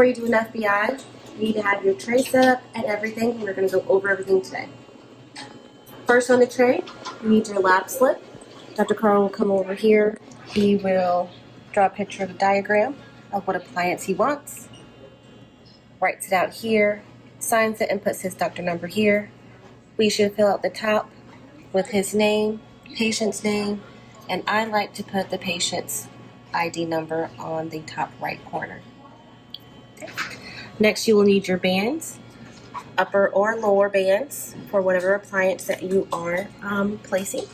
Before you do an FBI, you need to have your tray set up and everything. We're going to go over everything today. First on the tray, you need your lab slip. Dr. Carl will come over here. He will draw a picture of a diagram of what appliance he wants, writes it out here, signs it, and puts his doctor number here. We should fill out the top with his name, patient's name, and I like to put the patient's ID number on the top right corner. Next, you will need your bands, upper or lower bands for whatever appliance that you are placing.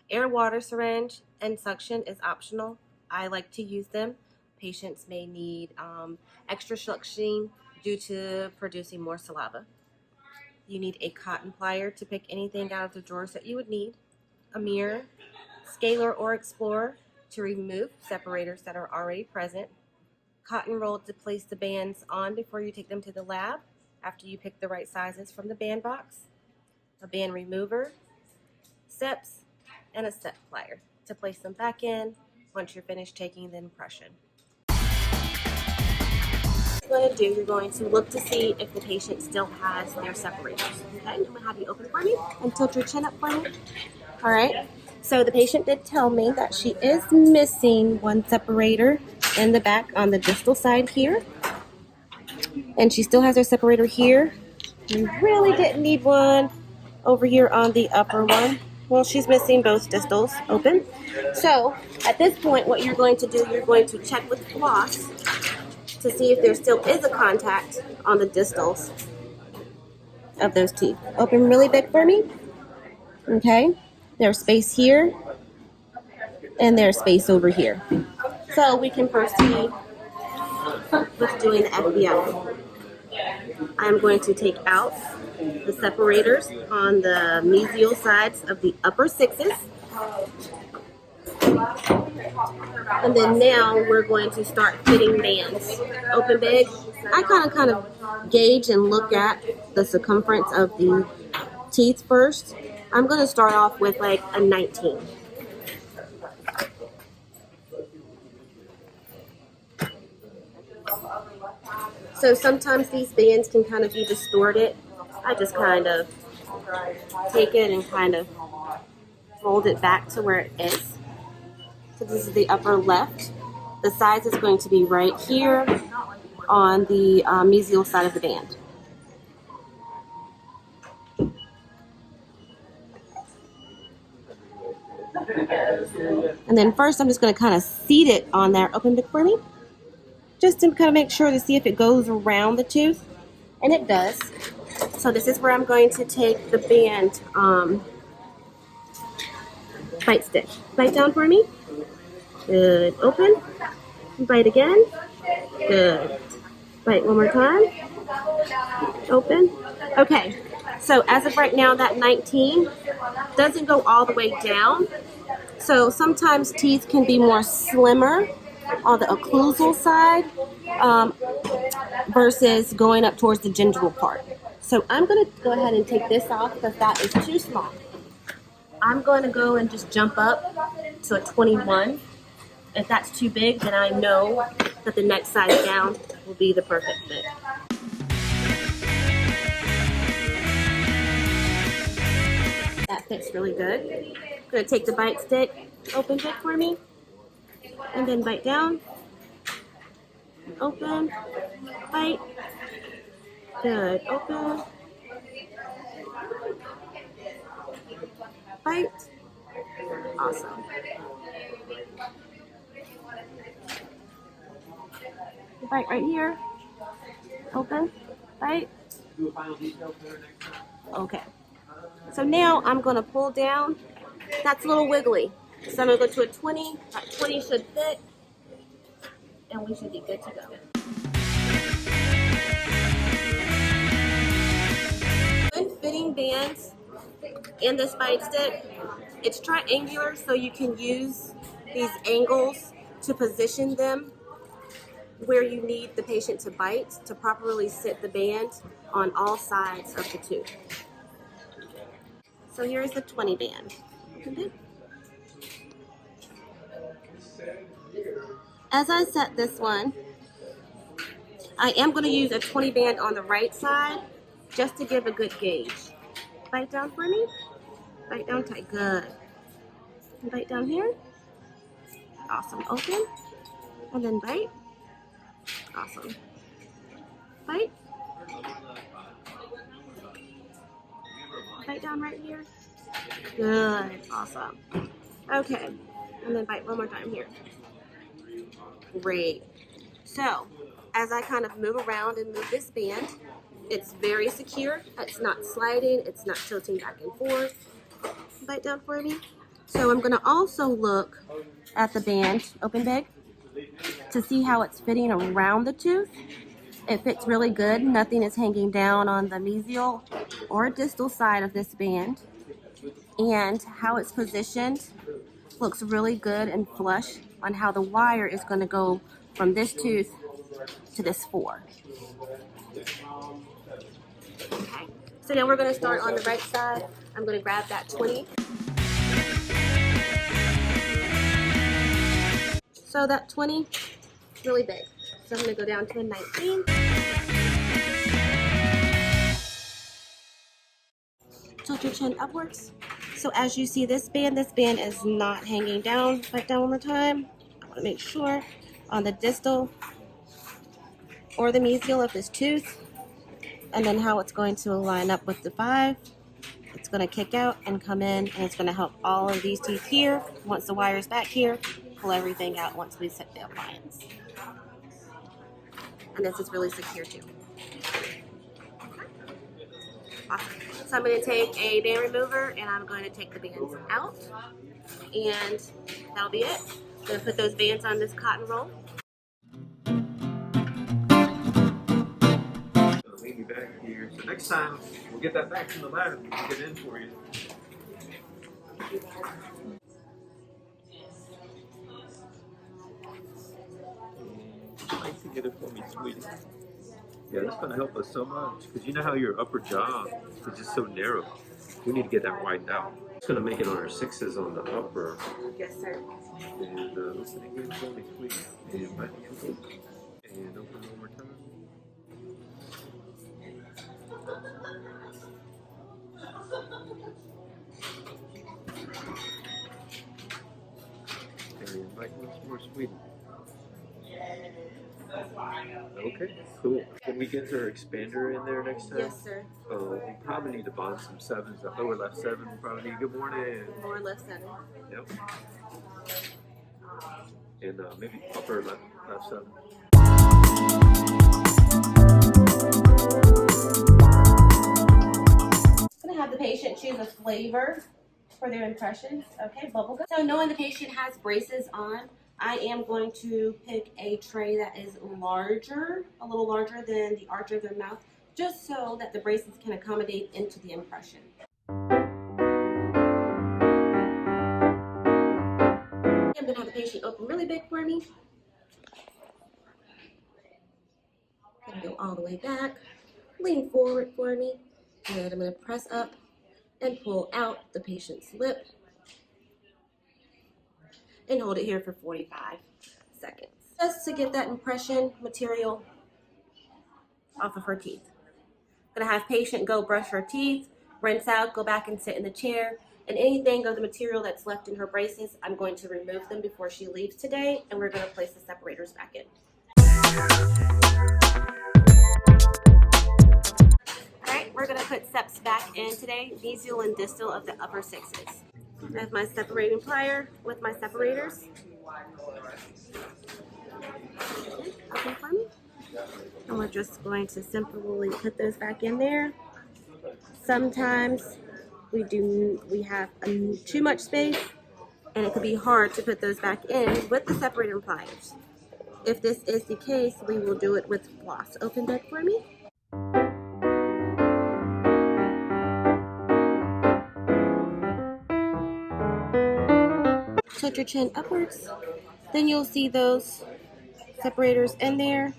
Air water syringe and suction is optional. I like to use them. Patients may need extra suctioning due to producing more saliva. You need a cotton plier to pick anything out of the drawers that you would need, a mirror, scaler or explorer to remove separators that are already present, cotton roll to place the bands on before you take them to the lab after you pick the right sizes from the band box, a band remover, steps, and a step plier to place them back in once you're finished taking the impression. What you're going to do, you're going to look to see if the patient still has their separators. Okay, I'm going to have you open for me and tilt your chin up for me. All right, so the patient did tell me that she is missing one separator in the back on the distal side here. And she still has her separator here. We really didn't need one over here on the upper one. Well, she's missing both distals open. So at this point, what you're going to do, you're going to check with floss to see if there still is a contact on the distals of those teeth. Open really big for me. Okay. There's space here and there's space over here. So we can proceed with doing the FBI. I'm going to take out the separators on the mesial sides of the upper sixes. And then now we're going to start fitting bands. Open big. I kind of gauge and look at the circumference of the teeth first. I'm going to start off with like a 19. So sometimes these bands can kind of be distorted. I just kind of take it and kind of fold it back to where it is. So this is the upper left. The size is going to be right here on the mesial side of the band. And then first I'm just going to kind of seat it on there. Open big for me. Just to kind of make sure to see if it goes around the tooth. And it does. So this is where I'm going to take the band bite stick. Bite down for me. Good. Open. Bite again. Good. Bite one more time. Open. Okay. So as of right now, that 19 doesn't go all the way down. So sometimes teeth can be more slimmer on the occlusal side versus going up towards the gingival part. So I'm going to go ahead and take this off because that is too small. I'm going to go and just jump up to a 21. If that's too big, then I know that the next size down will be the perfect fit. That fits really good. I'm going to take the bite stick, open it for me, and then bite down. Open, bite. Good. Open, bite. Awesome. Bite right here. Open, bite. Okay. So now I'm going to pull down. That's a little wiggly. So I'm going to go to a 20. That 20 should fit. And we should be good to go. When fitting bands in this bite stick, it's triangular, so you can use these angles to position them where you need the patient to bite to properly sit the band on all sides of the tooth. So here's the 20 band. As I set this one, I am going to use a 20 band on the right side just to give a good gauge. Bite down for me. Bite down tight. Good. And bite down here. Awesome. Open. And then bite. Awesome. Bite. Bite down right here. Good. Awesome. Okay. And then bite one more time here. Great. So, as I kind of move around and move this band, it's very secure. It's not sliding. It's not tilting back and forth. Bite down for me. So I'm going to also look at the band, open big, to see how it's fitting around the tooth. It fits really good. Nothing is hanging down on the mesial or distal side of this band. And how it's positioned looks really good and flush on how the wire is going to go from this tooth to this 4. Okay. So now we're going to start on the right side. I'm going to grab that 20. So that 20 is really big. So I'm going to go down to a 19. Tilt your chin upwards. So as you see this band is not hanging down. Bite down one more time. I want to make sure on the distal or the mesial of this tooth. And then how it's going to line up with the 5. It's going to kick out and come in, and it's going to help all of these teeth here. Once the wire's back here, pull everything out once we set the appliance. And this is really secure too. Awesome. So I'm going to take a band remover and I'm going to take the bands out, and that'll be it. I'm going to put those bands on this cotton roll. Leave me back here. So next time we'll get that back from the lab and get it in for you. Nice to get it for me, sweetie. Yeah, that's going to help us so much because you know how your upper jaw is just so narrow. We need to get that widened out. It's going to make it on our 6s on the upper. Yes, sir. And open again for me, sweetie. And bite the open. And open one more time. And bite once more, sweetie. Okay, cool. Can we get her expander in there next time? Yes, sir. We probably need to bond some 7s. The lower left 7 probably need. Good morning. Lower left 7. Yep. And maybe upper left 7. I'm going to have the patient choose a flavor for their impressions. Okay, bubblegum. So knowing the patient has braces on, I am going to pick a tray that is larger, a little larger than the arch of their mouth, just so that the braces can accommodate into the impression. I'm going to have the patient open really big for me. Going to go all the way back, lean forward for me, and I'm going to press up and pull out the patient's lip and hold it here for 45 seconds. Just to get that impression material off of her teeth. I'm gonna have patient go brush her teeth, rinse out, go back and sit in the chair, and anything of the material that's left in her braces, I'm going to remove them before she leaves today, and we're gonna place the separators back in. All right, we're gonna put steps back in today, mesial and distal of the upper 6s. I have my separating plier with my separators. Open for me. And we're just going to simply put those back in there. Sometimes we have too much space, and it could be hard to put those back in with the separating pliers. If this is the case, we will do it with floss. Open that for me. Tilt your chin upwards. Then you'll see those separators in there.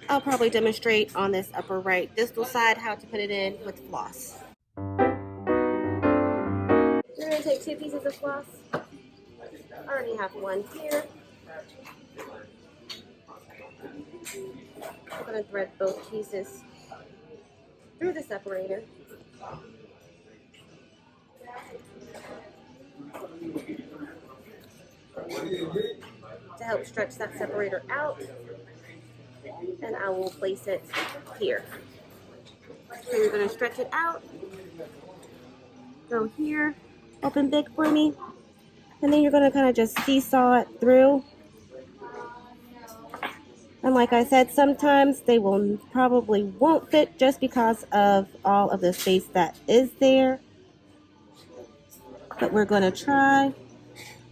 I'll probably demonstrate on this upper right distal side how to put it in with floss. You're going to take 2 pieces of floss. I already have one here. I'm going to thread both pieces through the separator. To help stretch that separator out, and I will place it here. So you're going to stretch it out, go here, open big for me, and then you're going to kind of just seesaw it through. And like I said, sometimes they will probably won't fit just because of all of the space that is there, but we're going to try.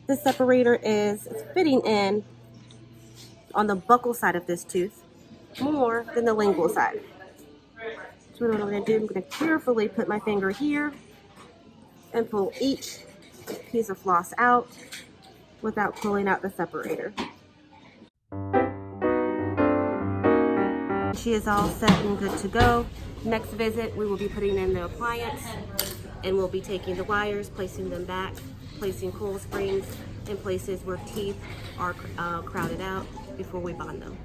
The separator is fitting in on the buccal side of this tooth more than the lingual side. So what I'm going to do, I'm going to carefully put my finger here and pull each piece of floss out without pulling out the separator. She is all set and good to go. Next visit, we will be putting in the appliance, and we'll be taking the wires, placing them back, placing coil springs in places where teeth are crowded out before we bond them.